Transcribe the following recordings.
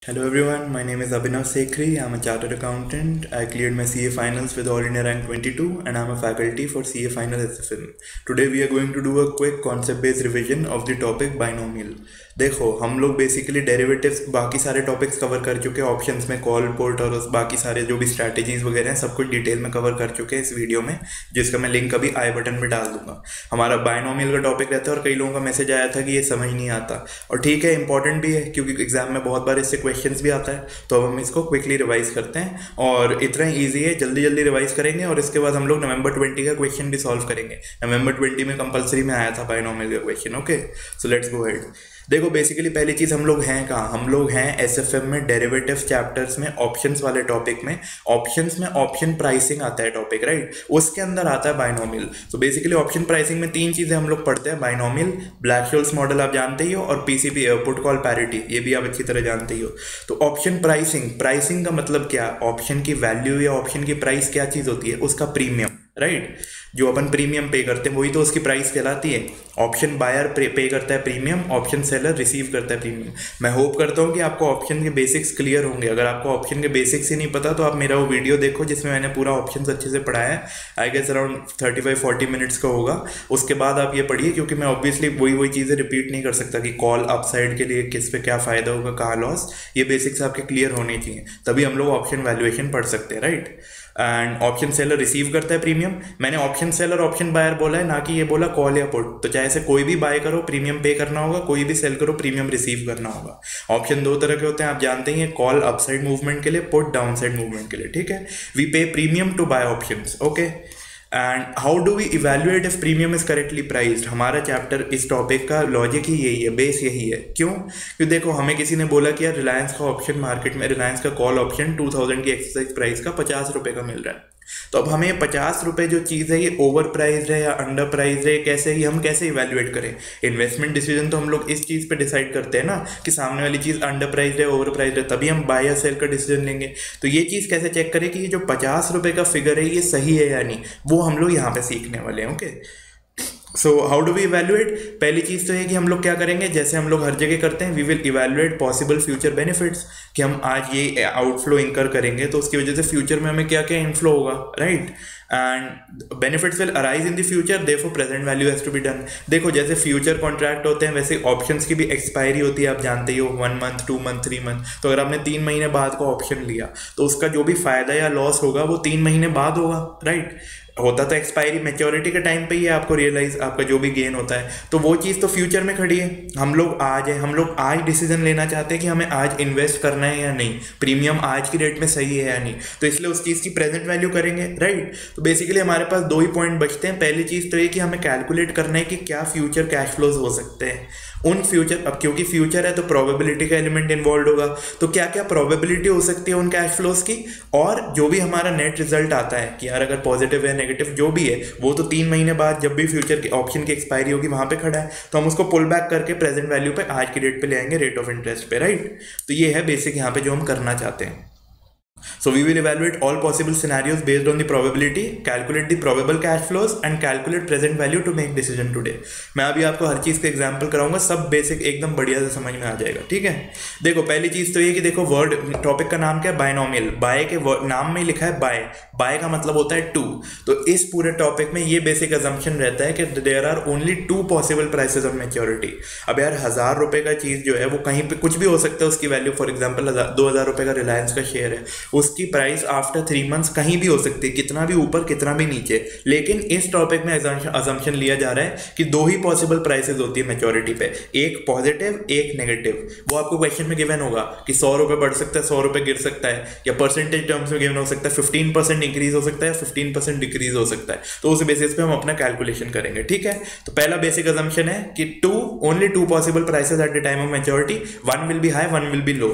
Hello everyone, my name is Abhinav Sekhri. I'm a chartered accountant. I cleared my CA finals with All India rank 22 and I'm a faculty for CA final SFM. Today we are going to do a quick concept based revision of the topic binomial. देखो हम लोग basically derivatives बाकी सारे topics cover कर चुके हैं, options में call port और उस बाकी सारे जो भी स्ट्रैटेजीज वगैरह हैं सब कुछ डिटेल में कवर कर चुके हैं इस वीडियो में, जिसका मैं लिंक अभी आई बटन में डाल दूंगा। हमारा बायनोमियल का टॉपिक रहता है और कई लोगों का मैसेज आया था कि ये समझ नहीं आता, और ठीक है इंपॉर्टेंट भी है क्योंकि एग्जाम में बहुत बार इससे क्वेश्चंस भी आता है। तो अब हम इसको क्विकली रिवाइज करते हैं और इतना ही ईजी है, जल्दी जल्दी रिवाइज करेंगे और इसके बाद हम लोग नवंबर 20 का क्वेश्चन भी सॉल्व करेंगे। नवंबर 20 में कंपलसरी में आया था बायनोमियल का question. Okay, so let's go head. देखो बेसिकली पहली चीज़ हम लोग हैं कहाँ, हम लोग हैं एसएफएम में डेरिवेटिव चैप्टर्स में ऑप्शंस वाले टॉपिक में। ऑप्शंस में ऑप्शन प्राइसिंग आता है टॉपिक, राइट, उसके अंदर आता है बायनोमियल। तो बेसिकली ऑप्शन प्राइसिंग में तीन चीज़ें हम लोग पढ़ते हैं, बायनोमियल, ब्लैक शोल्स मॉडल आप जानते ही हो, और पीसीपी पुट कॉल पैरिटी, ये भी आप अच्छी तरह जानते ही हो। तो ऑप्शन प्राइसिंग, प्राइसिंग का मतलब क्या, ऑप्शन की वैल्यू या ऑप्शन की प्राइस क्या चीज़ होती है, उसका प्रीमियम, राइट, जो अपन प्रीमियम पे करते हैं वही तो उसकी प्राइस कहलाती है। ऑप्शन बायर पे करता है प्रीमियम, ऑप्शन सेलर रिसीव करता है प्रीमियम। मैं होप करता हूँ कि आपको ऑप्शन के बेसिक्स क्लियर होंगे। अगर आपको ऑप्शन के बेसिक्स ही नहीं पता तो आप मेरा वो वीडियो देखो जिसमें मैंने पूरा ऑप्शन अच्छे से पढ़ाया है। आई गेस अराउंड 35-40 मिनट्स का होगा। उसके बाद आप ये पढ़िए क्योंकि मैं ऑब्वियसली वही चीज़ें रिपीट नहीं कर सकता कि कॉल अपसाइड के लिए किस पे क्या फ़ायदा होगा, कहाँ लॉस, ये बेसिक्स आपके क्लियर होने चाहिए, तभी हम लोग ऑप्शन वैल्यूएशन पढ़ सकते हैं, right. And option seller receive करता है प्रीमियम। मैंने ऑप्शन सेलर ऑप्शन बायर बोला है, ना कि ये बोला कॉल या पुट। तो चाहे से कोई भी बाय करो प्रीमियम पे करना होगा, कोई भी सेल करो प्रीमियम रिसीव करना होगा। ऑप्शन दो तरह के होते हैं आप जानते ही हैं, कॉल अपसाइड मूवमेंट के लिए, पुट डाउनसाइड मूवमेंट के लिए, ठीक है। We pay premium to buy options, okay. And how do we evaluate if premium is correctly priced. हमारा चैप्टर इस टॉपिक का लॉजिक ही यही है, बेस यही है। क्यों? क्योंकि देखो हमें किसी ने बोला कि यार रिलायंस का ऑप्शन मार्केट में, रिलायंस का कॉल ऑप्शन 2000 की एक्सरसाइज प्राइस का 50 रुपये का मिल रहा है। तो अब हमें 50 रुपये जो चीज़ है ये ओवर प्राइज है या अंडर प्राइज है, कैसे ये हम कैसे इवेल्युएट करें। इन्वेस्टमेंट डिसीजन तो हम लोग इस चीज़ पे डिसाइड करते हैं ना कि सामने वाली चीज़ अंडर प्राइज है ओवर प्राइज है, तभी हम बाय या सेल का डिसीजन लेंगे। तो ये चीज़ कैसे चेक करें कि ये जो 50 रुपये का फिगर है ये सही है या नहीं, वो हम लोग यहाँ पे सीखने वाले हैं। Okay, so how do we evaluate. पहली चीज़ तो है कि हम लोग क्या करेंगे, जैसे हम लोग हर जगह करते हैं, we will evaluate possible future benefits, कि हम आज ये आउटफ्लो इंकर करेंगे तो उसकी वजह से फ्यूचर में हमें क्या क्या इनफ्लो होगा, right. And benefits will arise in the future, therefore present value has to be done. देखो जैसे फ्यूचर कॉन्ट्रैक्ट होते हैं वैसे ऑप्शंस की भी एक्सपायरी होती है, आप जानते ही हो, 1 मंथ 2 मंथ 3 मंथ। तो अगर आपने 3 महीने बाद का ऑप्शन लिया तो उसका जो भी फायदा या लॉस होगा वो 3 महीने बाद होगा, राइट। होता तो एक्सपायरी मैच्योरिटी के टाइम पे ही है, आपको रियलाइज आपका जो भी गेन होता है, तो वो चीज़ तो फ्यूचर में खड़ी है। हम लोग आज डिसीजन लेना चाहते हैं कि हमें आज इन्वेस्ट करना है या नहीं, प्रीमियम आज की रेट में सही है या नहीं, तो इसलिए उस चीज़ की प्रेजेंट वैल्यू करेंगे, राइट। तो बेसिकली हमारे पास दो ही पॉइंट बचते हैं। पहली चीज़ तो ये कि हमें कैलकुलेट करना है कि क्या फ्यूचर कैश फ्लोज हो सकते हैं उन फ्यूचर। अब क्योंकि फ्यूचर है तो प्रोबेबिलिटी का एलिमेंट इन्वॉल्व होगा, तो क्या क्या प्रोबेबिलिटी हो सकती है उन कैश फ्लोज की, और जो भी हमारा नेट रिजल्ट आता है कि यार अगर पॉजिटिव है नेगेटिव जो भी है वो तो 3 महीने बाद जब भी फ्यूचर के ऑप्शन की एक्सपायरी होगी वहां पे खड़ा है, तो हम उसको पुल बैक करके प्रेजेंट वैल्यू पे आज की डेट पे ले आएंगे, रेट ऑफ इंटरेस्ट पे, राइट। तो ये है बेसिक यहाँ पे जो हम करना चाहते हैं। So we will evaluate all possible scenarios based on the probability, calculate the probable cash flows and calculate present value to make decision today। मैं अभी आपको हर चीज़ का एग्जांपल कराऊंगा, सब बेसिक एकदम बढ़िया से समझ में आ जाएगा, ठीक है। देखो पहली चीज़ तो ये कि देखो वर्ड, टॉपिक का नाम क्या है, बायनोमियल। बाय के नाम में ही लिखा है बाय, बाय का मतलब होता है 2। तो इस पूरे टॉपिक में ये बेसिक अजम्पशन रहता है कि there are only 2 possible prices of maturity. अब यार 1000 रुपये का चीज़ जो है वो कहीं पर कुछ भी हो सकता है, उसकी वैल्यू फॉर एग्जाम्पल 2000 रुपये का रिलायंस का शेयर है, उसकी प्राइस आफ्टर 3 मंथ्स कहीं भी हो सकती है, कितना भी ऊपर कितना भी नीचे। लेकिन इस टॉपिक में अजम्पशन लिया जा रहा है कि 2 ही पॉसिबल प्राइसेस होती है मैच्योरिटी पे, एक पॉजिटिव एक नेगेटिव। वो आपको क्वेश्चन में गिवन होगा कि 100 रुपये बढ़ सकता है 100 रुपये गिर सकता है, या परसेंटेज टर्म्स में गिवन हो सकता है 15% इंक्रीज हो सकता है 15% डिक्रीज हो सकता है। तो उस बेसिस पे हम अपना कैलकुलेशन करेंगे, ठीक है। तो पहला बेसिक अजम्पशन है कि only 2 possible prices at the time of maturity, 1 will be high 1 will be low.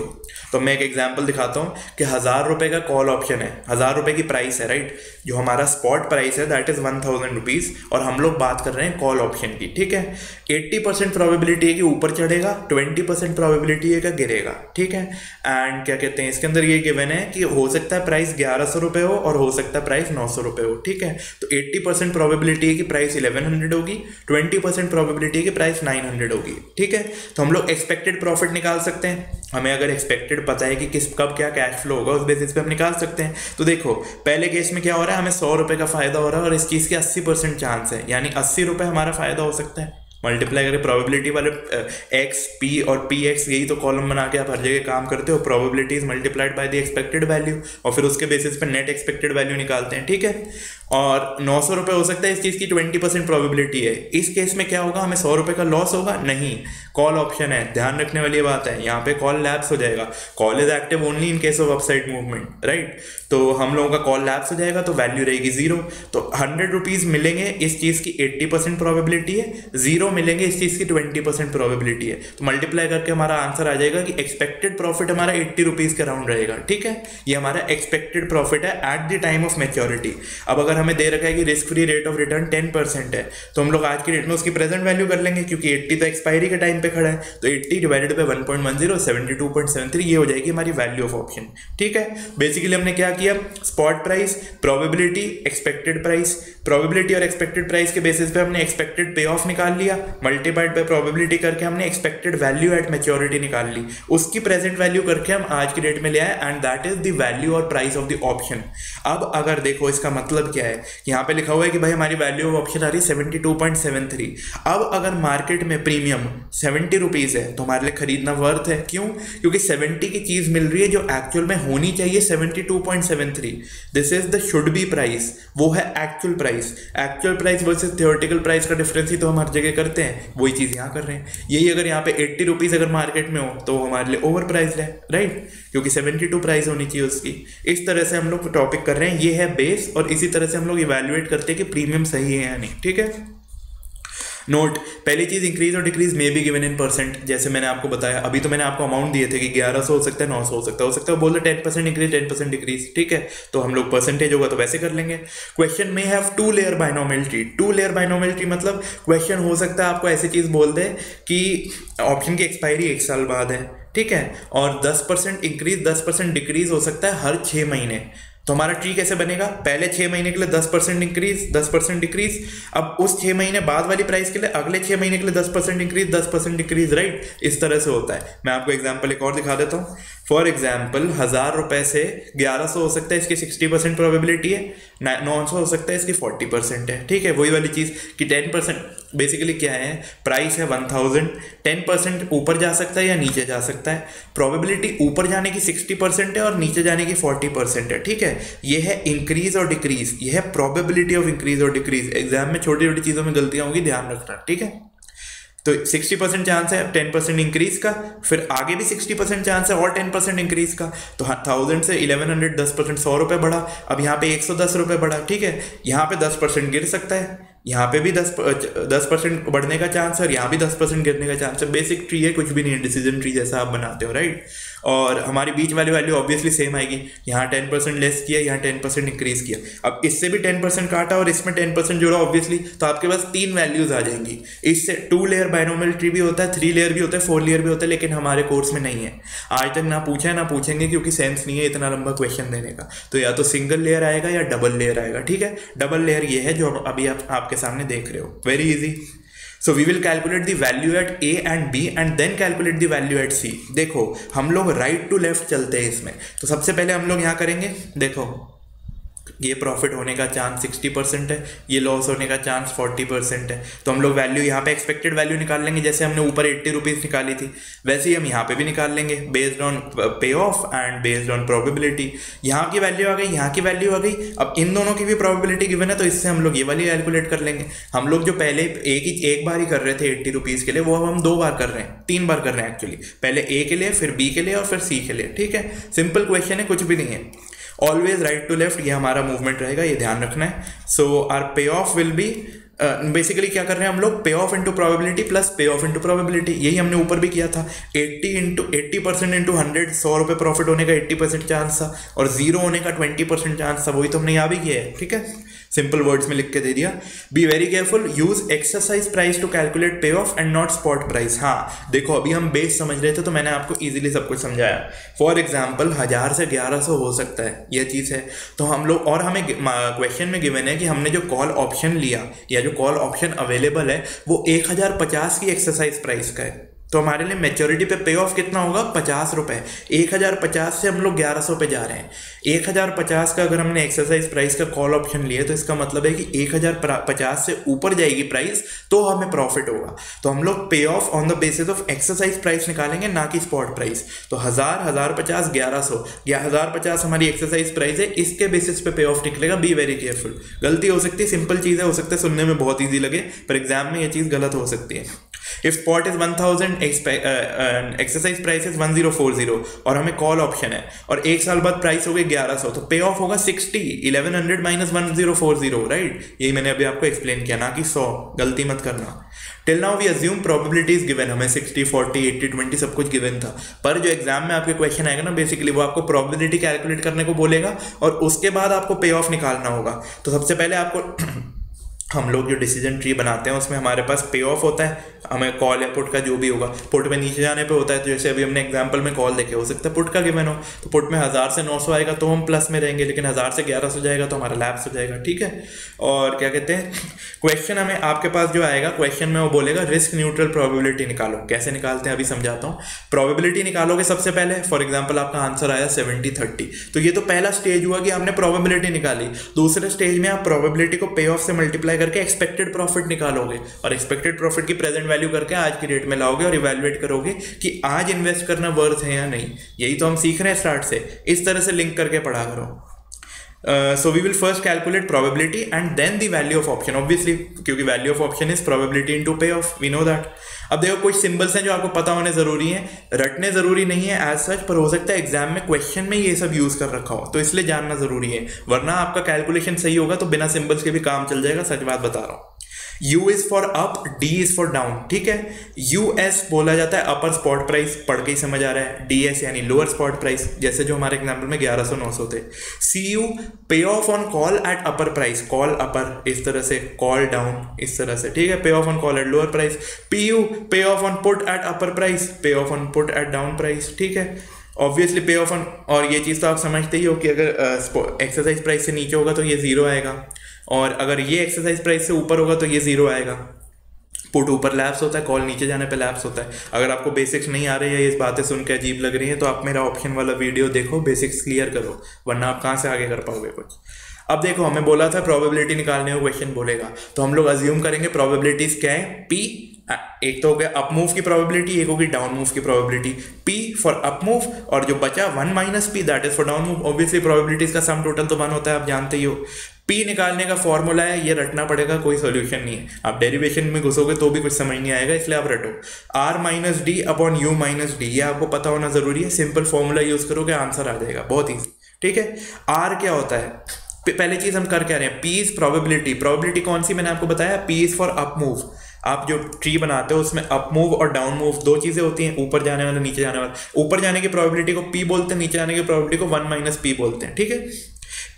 तो मैं एक एग्जाम्पल दिखाता हूँ कि 1000 रुपये का कॉल ऑप्शन है, 1000 रुपये की प्राइस है, राइट। जो हमारा स्पॉट प्राइस है दैट इज 1000 रुपीज़, और हम लोग बात कर रहे हैं कॉल ऑप्शन की, ठीक है। 80% प्रोबेबिलिटी है कि ऊपर चढ़ेगा, 20% प्रोबेबिलिटी है कि गिरेगा, ठीक है। एंड क्या कहते हैं, इसके अंदर ये गिवन है कि हो सकता है प्राइस 1100 रुपये हो और हो सकता है प्राइस 900 रुपये हो, ठीक है। तो 80% प्रोबेबिलिटी है कि प्राइस 1100 होगी, 20% प्रोबेबिलिटी है कि प्राइस 900 होगी, ठीक है। तो हम लोग एक्सपेक्टेड प्रॉफिट निकाल सकते हैं। हमें अगर एक्सपेक्टेड पता है कि कब क्या कैश फ्लो होगा, उस बेसिस पे हम निकाल सकते हैं। तो देखो पहले केस में क्या हो रहा है, हमें 100 रुपये का फायदा हो रहा है और इस चीज़ के 80% चांस है, यानी 80 रुपये हमारा फायदा हो सकता है। मल्टीप्लाई करके प्रोबेबिलिटी वाले एक्स पी और पी एक्स, यही तो कॉलम बना के आप हर जगह काम करते हो, probability is multiplied by the expected value, और फिर उसके बेसिस पे नेट एक्सपेक्टेड वैल्यू निकालते हैं, ठीक है। और 900 रुपये हो सकता है, इस चीज़ की 20% प्रोबेबिलिटी है। इस केस में क्या होगा, हमें 100 रुपये का लॉस होगा नहीं, कॉल ऑप्शन है, ध्यान रखने वाली बात है, यहाँ पे कॉल लैप्स हो जाएगा। Call is active only in case of upside movement, right. तो हम लोगों का कॉल लैप्स हो जाएगा, तो वैल्यू रहेगी 0। तो 100 रुपीज़ मिलेंगे, इस चीज़ की 80% प्रोबेबिलिटी है, 0 मिलेंगे, इस चीज़ की 20% प्रोबेबिलिटी है। तो मल्टीप्लाई करके हमारा आंसर आ जाएगा कि एक्सपेक्टेड प्रॉफिट हमारा 80 रुपीज़ के अराउंड रहेगा, ठीक है। ये हमारा एक्सपेक्टेड प्रॉफिट है eight the time of maturity. अब अगर हमें दे रखा है कि risk free rate of return 10% है, तो हम लोग आज की डेट में उसकी प्रेजेंट वैल्यू कर लेंगे, क्योंकि 80 तो एक्सपायरी के टाइम पे खड़ा है, तो 80 डिवाइडेड बाय 1.10 72.73, ये हो जाएगी हमारी वैल्यू ऑफ ऑप्शन, ठीक है। बेसिकली हमने क्या किया, spot price, probability, expected price, probability और एक्सपेक्टेड प्राइस के बेसिस पे हमने एक्सपेक्टेड पे ऑफ निकाल लिया, मल्टीप्लाइड बाय प्रोबेबिलिटी करके हमने एक्सपेक्टेड वैल्यू एट मैच्योरिटी निकाल ली, उसकी प्रेजेंट वैल्यू करके हम आज की डेट में ले आए, and that is the value और प्राइस ऑफ द ऑप्शन। अब अगर देखो इसका मतलब क्या है, यहाँ पे लिखा हुआ है कि भाई हमारी वैल्यू ऑफ ऑप्शन आ रही है 72.73। अब अगर मार्केट में प्रीमियम 70 रुपीज़ है तो हमारे लिए खरीदना वर्थ है, क्यों? क्योंकि 70 की चीज़ मिल रही है जो एक्चुअल में होनी चाहिए 72.73। This is the should be price, वो है actual price. Actual price versus theoretical price का डिफरेंस ही तो हम हर जगह करते हैं, वही चीज़ यहाँ कर रहे हैं। यही अगर यहाँ पे 80 रुपीज़ अगर मार्केट में हो तो हमारे लिए ओवर प्राइस है, राइट, क्योंकि 72 प्राइस होनी चाहिए उसकी। इस तरह से हम लोग टॉपिक कर रहे हैं, ये है बेस, और इसी तरह से हम लोग इवैल्यूएट करते हैं कि प्रीमियम सही है या नहीं, ठीक है। नोट, पहली चीज इंक्रीज और डिक्रीज में भी गिवन इन परसेंट, जैसे मैंने आपको बताया। अभी तो मैंने आपको अमाउंट दिए थे कि 1100 हो सकता है, 900 हो सकता है बोल दो 10% इंक्रीज 10% डिक्रीज, ठीक है। तो हम लोग परसेंटेज होगा तो वैसे कर लेंगे। क्वेश्चन में have 2 layer binomial tree. 2 layer binomial tree मतलब क्वेश्चन हो सकता है आपको ऐसी चीज बोल दे कि ऑप्शन की एक्सपायरी 1 साल बाद है, ठीक है, और 10% इंक्रीज 10% डिक्रीज हो सकता है हर 6 महीने। तो हमारा ट्री कैसे बनेगा, पहले 6 महीने के लिए 10% इंक्रीज 10% डिक्रीज, अब उस 6 महीने बाद वाली प्राइस के लिए अगले 6 महीने के लिए 10% इंक्रीज 10% डिक्रीज, राइट। इस तरह से होता है। मैं आपको एग्जांपल एक और दिखा देता हूँ। फॉर एग्जाम्पल 1000 रुपये से 1100 हो सकता है, इसकी 60% प्रोबेबिलिटी है, 900 हो सकता है, इसकी 40% है, ठीक है। वही वाली चीज़ कि 10% बेसिकली क्या है, प्राइस है 1000, 10% ऊपर जा सकता है या नीचे जा सकता है। प्रोबेबिलिटी ऊपर जाने की 60% है और नीचे जाने की 40% है, ठीक है। ये है इंक्रीज और डिक्रीज, ये है प्रोबेबिलिटी ऑफ इंक्रीज और डिक्रीज। एग्जाम में छोटी छोटी चीज़ों में गलतियाँ होंगी, ध्यान रखना, ठीक है। तो 60% चांस है 10% इंक्रीज का, फिर आगे भी 60% चांस है और 10% इंक्रीज का। तो 1000 से 1100 10% 100 रुपये बढ़ा, अब यहाँ पे 110 रुपये बढ़ा, ठीक है। यहाँ पे 10% गिर सकता है, यहाँ पे भी 10% बढ़ने का चांस है और यहाँ भी 10% गिरने का चांस है। बेसिक ट्री है, कुछ भी नहीं है, डिसीजन ट्री जैसा आप बनाते हो, राइट। और हमारी बीच वाली वैल्यू ऑब्वियसली सेम आएगी, यहाँ 10% लेस किया, यहाँ 10% इंक्रीज किया। अब इससे भी 10% काटा और इसमें 10% जोड़ा ऑब्वियसली, तो आपके पास 3 वैल्यूज आ जाएंगी। इससे 2 लेयर बाइनोमियल ट्री भी होता है, 3 लेयर भी होता है, 4 लेयर भी होता है, लेकिन हमारे कोर्स में नहीं है आज तक, ना पूछा है ना पूछेंगे, क्योंकि सेंस नहीं है इतना लंबा क्वेश्चन देने का। तो या तो सिंगल लेयर आएगा या डबल लेयर आएगा, ठीक है। डबल लेयर ये है जो अभी आप आपके सामने देख रहे हो, very easy. So we will calculate the value at A and B and then calculate the value at C। देखो हम लोग राइट टू लेफ्ट चलते हैं इसमें। तो सबसे पहले हम लोग यहाँ करेंगे, देखो ये प्रॉफिट होने का चांस 60% है, ये लॉस होने का चांस 40% है। तो हम लोग वैल्यू यहाँ पे एक्सपेक्टेड वैल्यू निकाल लेंगे, जैसे हमने ऊपर 80 रुपीज़ निकाली थी वैसे ही हम यहाँ पे भी निकाल लेंगे, बेस्ड ऑन पे off and based on probability. यहाँ की वैल्यू आ गई, यहाँ की वैल्यू आ गई, अब इन दोनों की भी प्रोबेबिलिटी गिवन है, तो इससे हम लोग ये वाली कैलकुलेट कर लेंगे। हम लोग जो पहले एक बार ही कर रहे थे 80 रुपीज़ के लिए, वो हम 2 बार कर रहे हैं, 3 बार कर रहे हैं एक्चुअली, पहले A के लिए, फिर B के लिए और फिर C के लिए, ठीक है। सिंपल क्वेश्चन है, कुछ भी नहीं है। ऑलवेज राइट टू लेफ्ट, ये हमारा मूवमेंट रहेगा, ये ध्यान रखना है। सो आर पे ऑफ विल बी बेसिकली क्या कर रहे हैं हम लोग, पे ऑफ इंटू प्रोबेबिलिटी प्लस पे ऑफ इंटू प्रोबेबिलिटी, यही हमने ऊपर भी किया था। 80% इंटू 100, 100 रुपये प्रॉफिट होने का 80% चांस था और जीरो होने का 20% चांस था, वही तो हमने यहाँ भी किया है। ठीक है, सिंपल वर्ड्स में लिख के दे दिया। Be very careful, use exercise price to calculate pay off and not spot price. हाँ देखो, अभी हम बेस समझ रहे थे तो मैंने आपको इजीली सब कुछ समझाया। फॉर एग्जांपल 1000 से 1100 हो सकता है, ये चीज़ है। तो हम लोग, और हमें क्वेश्चन में गिवन है कि हमने जो कॉल ऑप्शन लिया या जो कॉल ऑप्शन अवेलेबल है वो 1050 की एक्सरसाइज प्राइस का है। तो हमारे लिए मेच्योरिटी पे पे ऑफ कितना होगा, 50 रुपये। 1050 से हम लोग 1100 पे जा रहे हैं। 1050 का अगर हमने एक्सरसाइज प्राइस का कॉल ऑप्शन लिया तो इसका मतलब है कि 1050 से ऊपर जाएगी प्राइस तो हमें प्रॉफिट होगा। तो हम लोग पे off on the basis of exercise price निकालेंगे, ना कि स्पॉट प्राइस। तो 1000, 1050, 1100 या 1050 हमारी एक्सरसाइज प्राइस है, इसके बेसिस पे पे ऑफ निकलेगा। बी वेरी केयरफुल, गलती हो सकती है, सिंपल चीज़ है, हो सकता है सुनने में बहुत ईजी लगे पर एग्जाम में ये चीज़ गलत हो सकती है। If spot is 1000, exercise price is 1040 और हमें कॉल ऑप्शन है और एक साल बाद प्राइस हो गई 1100, तो पे ऑफ होगा 60, 1100 माइनस 1040, राइट। यही मैंने अभी आपको एक्सप्लेन किया, ना कि 100, गलती मत करना। Till now we assume probabilities given, हमें 60, 40, 80, 20 सब कुछ गिवन था। पर जो एग्जाम में आपके क्वेश्चन आएगा ना, बेसिकली वो आपको प्रोबेबिलिटी कैलकुलेट करने को बोलेगा और उसके बाद आपको पे ऑफ निकालना होगा। तो सबसे पहले आपको हम लोग जो डिसीजन ट्री बनाते हैं उसमें हमारे पास पे ऑफ होता है, हमें कॉल या पुट का जो भी होगा। पुट में नीचे जाने पे होता है, तो जैसे अभी हमने एग्जांपल में कॉल देखे, हो सकता है पुट का गिवन हो, तो पुट में 1000 से 900 आएगा तो हम प्लस में रहेंगे, लेकिन 1000 से 1100 जाएगा तो हमारा लैप्स हो जाएगा। ठीक है, और क्या कहते हैं, क्वेश्चन हमें आपके पास जो आएगा क्वेश्चन में वो बोलेगा रिस्क न्यूट्रल प्रोबेबिलिटी निकालो। कैसे निकालते हैं अभी समझाता हूँ। प्रोबेबिलिटी निकालोगे सबसे पहले, फॉर एग्जाम्पल आपका आंसर आया 70-30, तो ये तो पहला स्टेज हुआ कि आपने प्रोबेबिलिटी निकाली। दूसरे स्टेज में आप प्रोबेबिलिटी को पे ऑफ से मल्टीप्लाई करके एक्सपेक्टेड प्रॉफिट निकालोगे और एक्सपेक्टेड प्रॉफिट की प्रेजेंट वैल्यू करके आज की डेट में लाओगे और इवैल्यूएट करोगे कि आज इन्वेस्ट करना वर्थ है या नहीं। यही तो हम सीख रहे हैं स्टार्ट से, इस तरह से लिंक करके पढ़ा करो। So we will first calculate probability and then the value of option, obviously क्योंकि value of option is probability into payoff, we know that। अब देखो कुछ सिंबल्स हैं जो आपको पता होने जरूरी है, रटने जरूरी नहीं है एज सच, पर हो सकता है एग्जाम में क्वेश्चन में ये सब यूज कर रखा हो, तो इसलिए जानना जरूरी है, वरना आपका कैलकुलेशन सही होगा तो बिना सिंबल्स के भी काम चल जाएगा, सच बात बता रहा हूँ। U is for up, D is for down. ठीक है, US बोला जाता है अपर स्पॉट प्राइस, पढ़ के ही समझ आ रहा है। DS यानी लोअर स्पॉट प्राइस, जैसे जो हमारे एग्जाम्पल में 1100-900 थे। CU pay off on call at upper price, call upper इस तरह से, कॉल डाउन इस तरह से। ठीक है, pay off on call at lower price. PU pay off on put at upper price, pay off on put at down price. ठीक है, ऑब्वियसली पे ऑफ ऑन, और ये चीज़ तो आप समझते ही हो कि अगर एक्सरसाइज प्राइस से नीचे होगा तो ये जीरो आएगा और अगर ये एक्सरसाइज प्राइस से ऊपर होगा तो ये जीरो आएगा। पुट ऊपर लैप्स होता है, कॉल नीचे जाने पे लैप्स होता है। अगर आपको बेसिक्स नहीं आ रहे हैं, ये बातें सुन के अजीब लग रही हैं, तो आप मेरा ऑप्शन वाला वीडियो देखो, बेसिक्स क्लियर करो, वरना आप कहाँ से आगे कर पाओगे कुछ। अब देखो, हमें बोला था प्रोबेबिलिटी निकालने को क्वेश्चन बोलेगा, तो हम लोग अज्यूम करेंगे प्रोबेबिलिटीज क्या है। P, एक तो हो गया अप मूव की प्रोबेबिलिटी, एक होगी डाउन मूव की probability. P for up move और जो बचा 1 minus P that is for down move. Obviously probabilities का सम टोटल तो 1 होता है, आप जानते ही हो। P निकालने का फॉर्मूला है, ये रटना पड़ेगा, कोई सॉल्यूशन नहीं है। आप डेरिवेशन में घुसोगे तो भी कुछ समझ नहीं आएगा, इसलिए आप रटो। R minus D upon U minus D, ये आपको पता होना जरूरी है। सिंपल फॉर्मूला यूज करोगे आंसर आ जाएगा, बहुत ईजी। ठीक है, R क्या होता है, पहले चीज हम कर क्या रहे हैं, P इज प्रोबेबिलिटी। प्रोबेबिलिटी कौन सी मैंने आपको बताया, P is for up move. आप जो ट्री बनाते हो उसमें अप मूव और डाउन मूव दो चीजें होती हैं, ऊपर जाने वाला नीचे जाने वाला। ऊपर जाने की प्रोबेबिलिटी को P बोलते हैं, नीचे जाने की प्रोबेबिलिटी को 1 माइनस P बोलते हैं। ठीक है,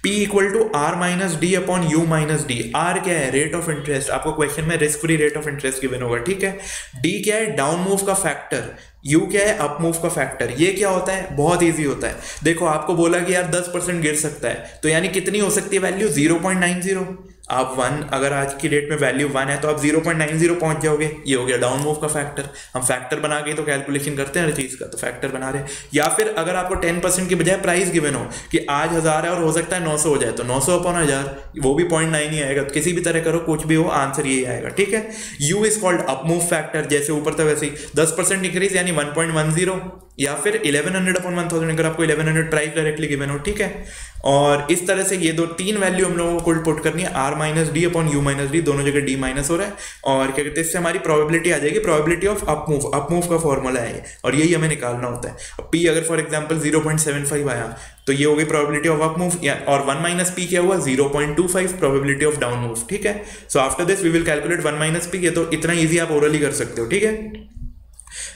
P equal to R minus D upon U minus D. R क्या है, रेट ऑफ इंटरेस्ट, आपको क्वेश्चन में risk free rate of interest given होगा। ठीक है, D क्या है, डाउन मूव का फैक्टर। U क्या है, अप मूव का फैक्टर। ये क्या होता है, बहुत इजी होता है। देखो आपको बोला कि यार 10% गिर सकता है, तो यानी कितनी हो सकती है वैल्यू, 0.90। आप 1, अगर आज की डेट में वैल्यू 1 है तो आप 0.90 पहुंच जाओगे, ये हो गया डाउन मूव का फैक्टर। हम फैक्टर बना के तो कैलकुलेशन करते हैं हर चीज़ का, तो फैक्टर बना रहे हैं। या फिर अगर आपको 10% की बजाय प्राइस गिवन हो कि आज 1000 है और हो सकता है 900 हो जाए, तो 900 अपॉन 1000, वो भी 0.9 ही आएगा। तो किसी भी तरह करो, कुछ भी हो, आंसर यही आएगा। ठीक है, U is called up move factor, जैसे ऊपर था वैसे ही। 10% इंक्रीज यानी 1.10, या फिर 1100/1000 अगर आपको 1100 प्राइस डायरेक्टली गिवन हो, ठीक है। और इस तरह से ये दो तीन वैल्यू हम लोगों को पुट करनी है, r minus D upon u minus D, दोनों जगह d माइनस हो रहा है। और क्या कहते हैं, इससे हमारी प्रोबेबिलिटी आ जाएगी, प्रोबेबिलिटी ऑफ अप मूव का फॉर्मूला है ये, और यही हमें निकालना होता है। अब p अगर फॉर एग्जांपल 0.75 आया तो ये हो गई प्रोबेबिलिटी ऑफ अप मूव, और 1 माइनस p क्या हुआ 0.25 प्रोबेबिलिटी ऑफ डाउन मूव, ठीक है। So after this we will calculate 1 minus p, ये तो इतना ईजी आप ओरली कर सकते हो, ठीक है।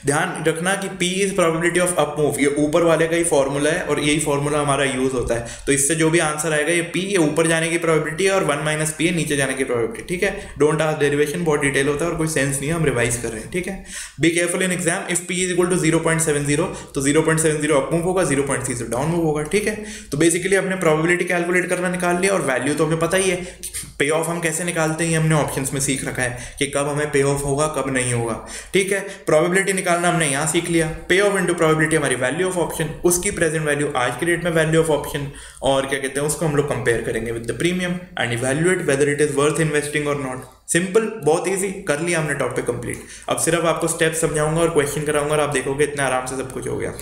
ध्यान रखना कि P is probability of up move, ये ऊपर वाले का ही फॉर्मूला है और यही फॉर्मूला हमारा यूज होता है। तो इससे जो भी आंसर आएगा ये P, ये ऊपर जाने की प्रोबेबिलिटी है और 1 माइनस P है नीचे जाने की प्रोबेबिलिटी, ठीक है। डोंट आस्क डेरिवेशन, बहुत डिटेल होता है और कोई सेंस नहीं है, हम रिवाइज कर रहे हैं, ठीक है। Be careful in exam, if P is equal to 0.70 तो 0.70 अप मूव होगा, 0.30 डाउन मूव होगा, ठीक है। तो बेसिकली हमने प्रोबेबिलिटी कैलकुलेट करना निकाल लिया और वैल्यू तो हमें पता ही है। पे ऑफ हम कैसे निकालते हैं हमने ऑप्शंस में सीख रखा है कि कब हमें पे ऑफ होगा कब नहीं होगा, ठीक है। प्रोबेबिलिटी निकालना हमने यहाँ सीख लिया, पे ऑफ इनटू प्रोबेबिलिटी हमारी वैल्यू ऑफ ऑप्शन, उसकी प्रेजेंट वैल्यू आज की डेट में वैल्यू ऑफ ऑप्शन, और क्या कहते हैं उसको हम लोग कंपेयर करेंगे with the premium and evaluate whether it is worth investing और नॉट। सिंपल, बहुत इजी, कर लिया हमने टॉपिक कंप्लीट। अब सिर्फ आपको स्टेप समझाऊंगा और क्वेश्चन कराऊंगा और आप देखोगे इतना आराम से सब कुछ हो गया।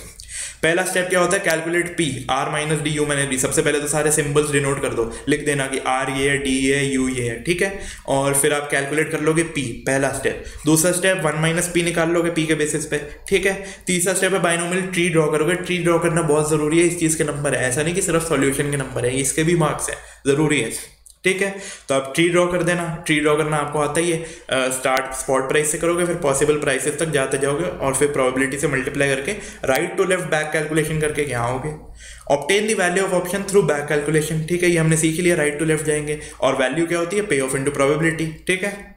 पहला स्टेप क्या होता है, calculate P, R minus D, U minus D. सबसे पहले तो सारे सिंबल्स डिनोट कर दो, लिख देना कि R ये है, D ये है, U ये है, ठीक है। और फिर आप कैलकुलेट कर लोगे P, पहला स्टेप। दूसरा स्टेप 1 माइनस P निकाल लोगे P के बेसिस पे, ठीक है। तीसरा स्टेप है बाइनोमियल ट्री ड्रॉ करोगे। ट्री ड्रॉ करना बहुत जरूरी है, इस चीज के नंबर है, ऐसा नहीं कि सिर्फ सॉल्यूशन के नंबर है, इसके भी मार्क्स है, जरूरी है, ठीक है। तो आप ट्री ड्रॉ कर देना, ट्री ड्रॉ करना आपको आता ही है। स्टार्ट स्पॉट प्राइस से करोगे, फिर पॉसिबल प्राइसेस तक जाते जाओगे और फिर प्रोबेबिलिटी से मल्टीप्लाई करके right to left back calculation करके यहाँ आओगे। Obtain the value of option through back calculation, ठीक है, ये हमने सीख लिया, राइट टू लेफ्ट जाएंगे। और वैल्यू क्या होती है, पे ऑफ इनटू प्रोबेबिलिटी, ठीक है।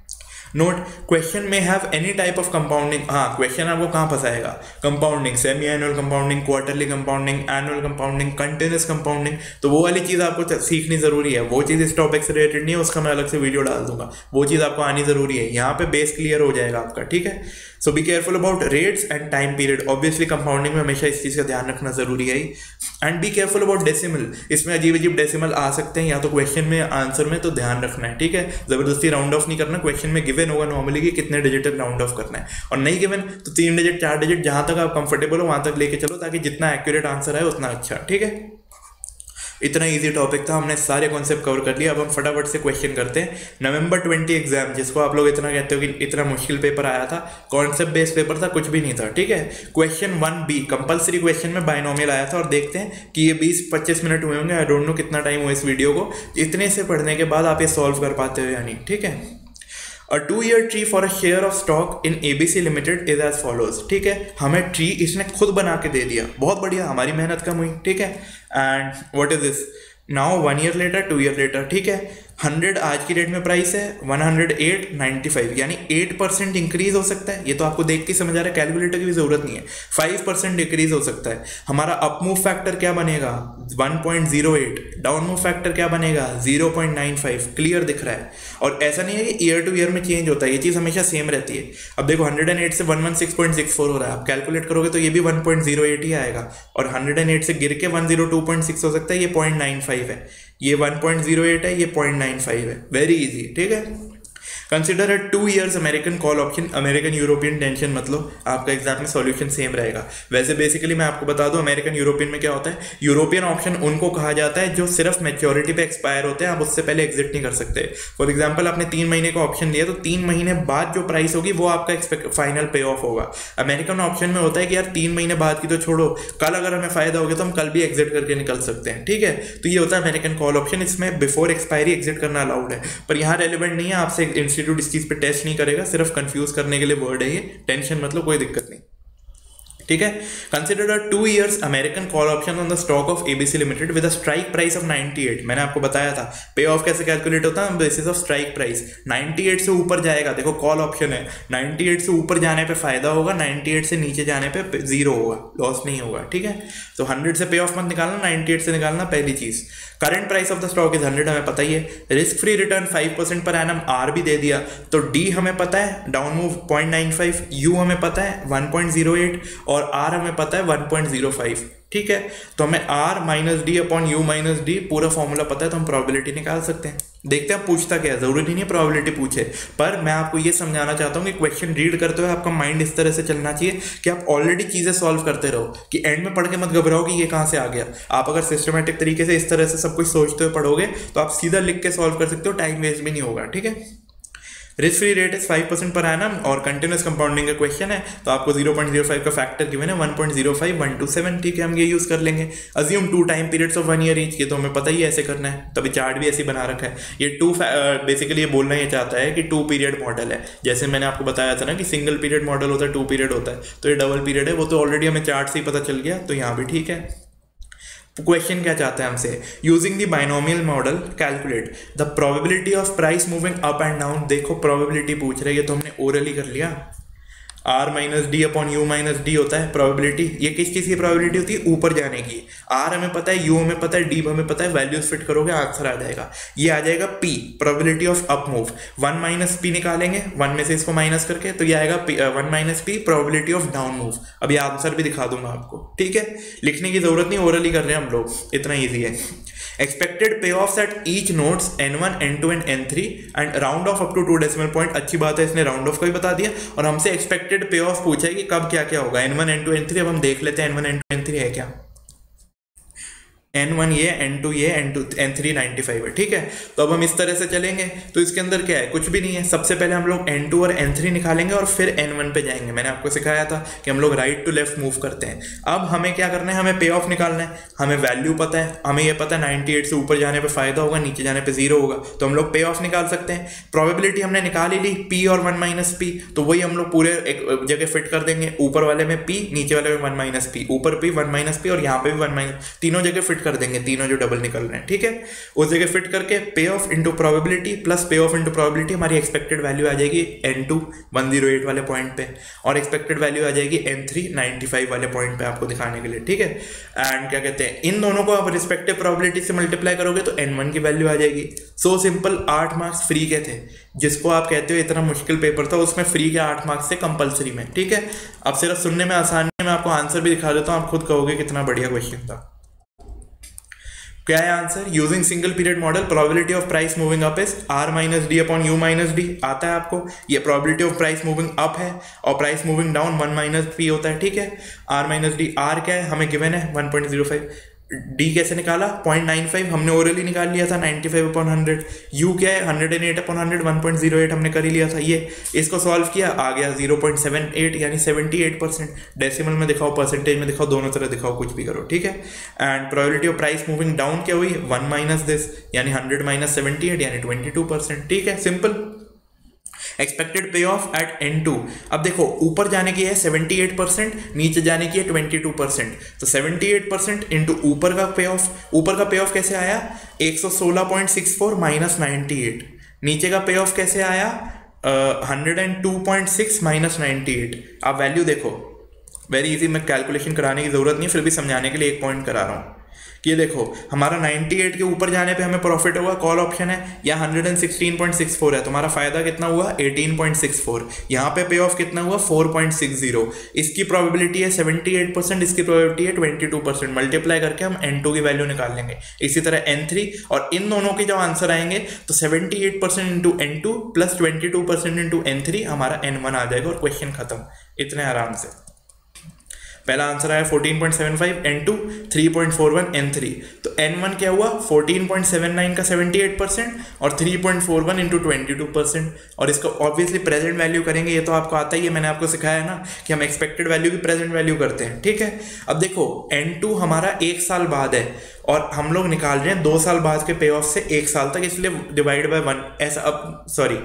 नोट, क्वेश्चन में have any type of compounding. हाँ, क्वेश्चन आपको कहाँ फंसाएगा, compounding, semi annual compounding, quarterly compounding, annual compounding, continuous compounding, तो वो वाली चीज़ आपको सीखनी जरूरी है। वो चीज़ इस टॉपिक से रिलेटेड नहीं है, उसका मैं अलग से वीडियो डाल दूंगा, वो चीज़ आपको आनी जरूरी है। यहाँ पे बेस क्लियर हो जाएगा आपका, ठीक है। So be careful about rates and time period. Obviously compounding में हमेशा इस चीज़ का ध्यान रखना जरूरी है। And be careful about decimal, इसमें अजीब अजीब डेसिमल आ सकते हैं या तो क्वेश्चन में आंसर में, तो ध्यान रखना है, ठीक है। जबरदस्ती राउंड ऑफ नहीं करना, क्वेश्चन में गिवन होगा नॉर्मली कि कितने डिजिट तक राउंड ऑफ करना है, और नहीं गिवन तो 3 डिजिट 4 डिजिट जहां तक आप कंफर्टेबल हो वहां तक लेके चलो, ताकि जितना एक्यूरेट आंसर है उतना अच्छा, ठीक है। इतना इजी टॉपिक था, हमने सारे कॉन्सेप्ट कवर कर लिया। अब हम फटाफट से क्वेश्चन करते हैं। नवंबर 20 एग्जाम, जिसको आप लोग इतना कहते हो कि इतना मुश्किल पेपर आया था, कॉन्सेप्ट बेस्ड पेपर था, कुछ भी नहीं था, ठीक है। क्वेश्चन 1B कंपलसरी क्वेश्चन में बाइनोमियल आया था, और देखते हैं कि ये 20-25 मिनट हुए होंगे, आई डोंट नो कितना टाइम हुआ इस वीडियो को, इतने से पढ़ने के बाद आप ये सॉल्व कर पाते हो या नहीं, ठीक है। A 2-year tree for a share of stock in ABC Limited is as follows, ठीक है। हमें ट्री इसने खुद बना के दे दिया, बहुत बढ़िया, हमारी मेहनत कम हुई, ठीक है। And what is this now, 1 year later, 2 year later, ठीक है। 100 आज की डेट में प्राइस है, 108.95, यानी 8% इंक्रीज हो सकता है। ये तो आपको देख के समझ आ रहा है, कैलकुलेटर की भी जरूरत नहीं है। 5% डिक्रीज हो सकता है। हमारा अप मूव फैक्टर क्या बनेगा, 1.08, डाउन मूव फैक्टर क्या बनेगा, 0.95, क्लियर दिख रहा है। और ऐसा नहीं है कि ईयर टू ईयर में चेंज होता है, ये चीज़ हमेशा सेम रहती है। अब देखो 108 से 116.64 हो रहा है, आप कैलकुलेट करोगे तो ये भी 1.08 ही आएगा, और 108 से गिर के 102.6 हो सकता है, ये 0.95 है, ये 1.08 है, ये 0.95 है, वेरी इजी, ठीक है। Consider 2 years American call option, American European tension, मतलब आपका एग्जाम में सॉल्यूशन सेम रहेगा। वैसे बेसिकली मैं आपको बता दूं, अमेरिकन यूरोपियन में क्या होता है, यूरोपियन ऑप्शन उनको कहा जाता है जो सिर्फ मैच्योरिटी पे एक्सपायर होते हैं, आप उससे पहले एग्जिट नहीं कर सकते। फॉर एग्जाम्पल आपने 3 महीने का ऑप्शन लिया, तो 3 महीने बाद जो प्राइस होगी वो आपका फाइनल पे ऑफ होगा। अमेरिकन ऑप्शन में होता है कि यार 3 महीने बाद की तो छोड़ो, कल अगर हमें फायदा हो गया तो हम कल भी एग्जिट करके निकल सकते हैं, ठीक है। तो ये होता है अमेरिकन कॉल ऑप्शन, इसमें बिफोर एक्सपायरी एग्जिट करना अलाउड है, पर यहाँ रेलिवेंट नहीं है, आपसे इंस्टीट्यूट इस चीज पे टेस्ट नहीं करेगा, सिर्फ कंफ्यूज करने के लिए वर्ड है ये, टेंशन मतलब कोई दिक्कत नहीं, ठीक है। Consider 2 years American call option on the stock of ABC limited with a strike price of 98। मैंने आपको बताया था पे ऑफ कैसे कैलकुलेट होता है, बेसिस ऑफ स्ट्राइक प्राइस। 98 से ऊपर जाएगा, देखो कॉल ऑप्शन है, 98 से ऊपर जाने पे फायदा होगा, 98 से नीचे जाने पे जीरो होगा, लॉस नहीं होगा, ठीक है। तो 100 से पे ऑफ मत निकालना, 98 से निकालना, पहली चीज। Current price of the stock is 100, हमें पता ही है। Risk free return 5% per annum, are भी दे दिया, तो डी हमें पता है, डाउन मूव 0.95, यू हमें पता है 1.08, और आर हमें पता है 1.05, ठीक है। तो हमें r minus D upon you minus D पूरा फॉर्मूला पता है, तो हम प्रोबेबिलिटी निकाल सकते हैं। देखते हैं पूछता क्या है, जरूरी नहीं है प्रोबेबिलिटी पूछे, पर मैं आपको ये समझाना चाहता हूँ कि क्वेश्चन रीड करते हुए आपका माइंड इस तरह से चलना चाहिए कि आप ऑलरेडी चीजें सॉल्व करते रहो, कि एंड में पढ़ के मत घबराओ कि ये कहाँ से आ गया। आप अगर सिस्टमेटिक तरीके से इस तरह से सब कुछ सोचते हुए पढ़ोगे तो आप सीधा लिख के सॉल्व कर सकते हो, टाइम वेस्ट भी नहीं होगा, ठीक है। Risk free rate is 5% per annum और कंटिन्यूस कंपाउंडिंग का क्वेश्चन है, तो आपको 0.05 का फैक्टर गिवन है 1.05127, ठीक है, हम ये यूज कर लेंगे। Assume 2 time periods of 1 year each के, तो हमें पता ही ऐसे करना है, तभी चार्ट भी ऐसे बना रखा है। ये बेसिकली ये बोलना ये चाहता है कि 2 पीरियड मॉडल है। जैसे मैंने आपको बताया था ना कि सिंगल पीरियड मॉडल होता है, 2 पीरियड होता है, तो ये डबल पीरियड है, वो तो ऑलरेडी हमें चार्ट से ही पता चल गया, तो यहाँ भी ठीक है। क्वेश्चन क्या चाहता है हमसे, using the binomial model calculate the probability of price moving up and down. देखो प्रोबेबिलिटी पूछ रही है, तो हमने ओरली कर लिया, r minus D upon you minus D होता है प्रोबेबिलिटी। ये किस चीज़ की प्रोबेबिलिटी होती है, ऊपर जाने की। r हमें पता है, u हमें पता है, d हमें पता है, वैल्यूज फिट करोगे आंसर आ जाएगा। ये आ जाएगा p, probability of up move. 1 minus P निकालेंगे, 1 में से इसको माइनस करके, तो ये आएगा 1 minus P, probability of down move. अभी आंसर भी दिखा दूंगा आपको, ठीक है, लिखने की जरूरत नहीं, ओरली कर रहे हैं हम लोग, इतना ईजी है। Expected pay off at each notes n1 n2 and n3 and round off up to 2 decimal point. अच्छी बात है, इसने राउंड ऑफ का भी बता दिया और हमसे एक्सपेक्टेड पे ऑफ पूछा है कि कब क्या क्या होगा, n1 n2 n3। अब हम देख लेते हैं n1 n2 n3 है क्या। n1 ये, n2 ये, n3 95 है, ठीक है। तो अब हम इस तरह से चलेंगे, तो इसके अंदर क्या है, कुछ भी नहीं है। सबसे पहले हम लोग n2 और n3 निकालेंगे और फिर n1 पे जाएंगे। मैंने आपको सिखाया था कि हम लोग राइट टू लेफ्ट मूव करते हैं। अब हमें क्या करना है, हमें पे ऑफ निकालना है। हमें वैल्यू पता है, हमें ये पता है 98 से ऊपर जाने पे फायदा होगा, नीचे जाने पे 0 होगा, तो हम लोग पे ऑफ निकाल सकते हैं। प्रोबेबिलिटी हमने निकाल ही ली, p और 1 माइनस पी, तो वही हम लोग पूरे एक जगह फिट कर देंगे। ऊपर वाले में p, नीचे वाले में 1 माइनस पी, ऊपर p 1 माइनस पी और यहाँ पे भी 1 माइनस, तीनों जगह फिट कर देंगे, तीनों जो डबल निकल रहे हैं, ठीक है। उस जगह फिट करके पे ऑफ इंटू प्रोबेबिलिटी प्लस पे ऑफ इंटू प्रोबेबिलिटी, हमारी एक्सपेक्टेड वैल्यू आ जाएगी n2 108 वाले पॉइंट पे, और एक्सपेक्टेड वैल्यू आ जाएगी n3 95 वाले पॉइंट पे, आपको दिखाने के लिए, ठीक है। एंड क्या कहते हैं, इन दोनों को आप रिस्पेक्टिव प्रोबेबिलिटी से मल्टीप्लाई करोगे तो n1 की वैल्यू आ जाएगी। So simple. 8 मार्क्स फ्री के थे, जिसको आप कहते हो इतना मुश्किल पेपर था, उसमें फ्री के 8 मार्क्स थे कंपलसरी में, ठीक है। अब सिर्फ सुनने में आसानी है, मैं आपको आंसर भी दिखा देता हूँ, आप खुद कहोगे कितना बढ़िया क्वेश्चन था। क्या है answer, using single period model probability of price moving up is r minus D upon you minus D. आता है आपको, ये probability of price moving up है और price moving down 1 minus P होता है, ठीक है। r माइनस डी, r क्या है हमें गिवन है 1.05, d कैसे निकाला 0.95, हमने ओरली निकाल लिया था 95 अपॉन 100, u क्या है 108 अपॉन 100 1.08 हमने कर ही लिया था। ये इसको सॉल्व किया, आ गया 0.78 यानी 78%। डेसिमल में दिखाओ, परसेंटेज में दिखाओ, दोनों तरह दिखाओ, कुछ भी करो, ठीक है। And probability of price moving down क्या हुई 1 माइनस दिस यानी 100 माइनस 78 यानी 22%, ठीक है, simple. Expected pay off eight n2, अब देखो ऊपर जाने की है 78%, नीचे जाने की है 22%, तो 78% इंटू ऊपर का पे ऑफ, ऊपर का पे ऑफ कैसे आया 116.64 माइनस 98, नीचे का पे ऑफ कैसे आया 102.6 माइनस 98। आप वैल्यू देखो, वेरी इजी, मैं कैलकुलेशन कराने की जरूरत नहीं है, फिर भी समझाने के लिए एक पॉइंट करा रहा हूँ कि ये देखो हमारा 98 के ऊपर जाने पे हमें प्रॉफिट होगा, कॉल ऑप्शन है, या 116.64 है, तुम्हारा फायदा कितना हुआ 18.64, यहाँ पे ऑफ कितना हुआ 4.60, इसकी प्रोबेबिलिटी है 78%, इसकी प्रोबेबिलिटी है 22%, मल्टीप्लाई करके हम n2 की वैल्यू निकाल लेंगे। इसी तरह n3, और इन दोनों के जब आंसर आएंगे तो 78% into n2 plus 22% into n3, हमारा n1 आ जाएगा और क्वेश्चन खत्म, इतने आराम से। पहला आंसर आया 14.75 n2, 3.41 n3, तो n1 क्या हुआ 14.79 का 78% और 3.41 इंटू 22%, और इसको ऑब्वियसली प्रेजेंट वैल्यू करेंगे, ये तो आपको आता ही है, मैंने आपको सिखाया है ना कि हम एक्सपेक्टेड वैल्यू की प्रेजेंट वैल्यू करते हैं, ठीक है। अब देखो n2 हमारा 1 साल बाद है और हम लोग निकाल रहे हैं 2 साल बाद के पे ऑफ से 1 साल तक, इसलिए डिवाइड बाय 1 ऐसा। अब सॉरी,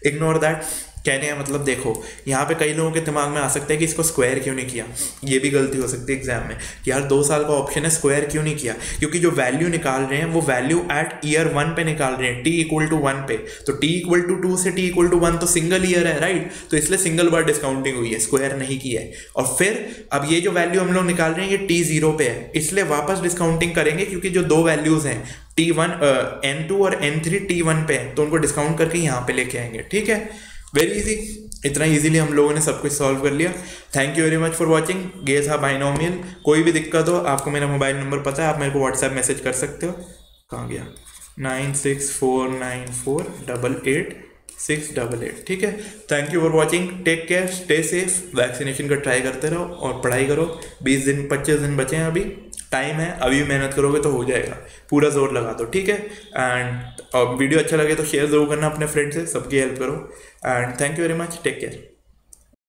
इग्नोर दैट, कहने का मतलब देखो यहाँ पे कई लोगों के दिमाग में आ सकता है कि इसको स्क्वायर क्यों नहीं किया, ये भी गलती हो सकती है एग्जाम में कि यार 2 साल का ऑप्शन है स्क्वायर क्यों नहीं किया, क्योंकि जो वैल्यू निकाल रहे हैं वो वैल्यू एट ईयर 1 पे निकाल रहे हैं, t इक्वल टू 1 पे, तो t इक्वल टू 2 से t इक्वल टू 1 तो सिंगल ईयर है, राइट, तो इसलिए सिंगल बार डिस्काउंटिंग हुई है, स्क्वायर नहीं किया है। और फिर अब ये जो वैल्यू हम लोग निकाल रहे हैं ये t0 पे है, इसलिए वापस डिस्काउंटिंग करेंगे, क्योंकि जो 2 वैल्यूज हैं n2 और n3 t1 पे है, तो उनको डिस्काउंट करके यहाँ पे लेके आएंगे, ठीक है। वेरी इजी, इतना इजीली हम लोगों ने सब कुछ सॉल्व कर लिया। Thank you very much for watching. ये था बाइनोमियल। कोई भी दिक्कत हो, आपको मेरा मोबाइल नंबर पता है, आप मेरे को व्हाट्सएप मैसेज कर सकते हो। कहाँ गया? 9649488688। ठीक है, thank you for watching, take care, stay safe, vaccination का ट्राई करते रहो और पढ़ाई करो। 20 दिन 25 दिन बचे हैं, अभी टाइम है, अभी मेहनत करोगे तो हो जाएगा, पूरा जोर लगा दो। ठीक है, एंड वीडियो अच्छा लगे तो शेयर जरूर करना अपने फ्रेंड से, सबकी हेल्प करो। And thank you very much, take care.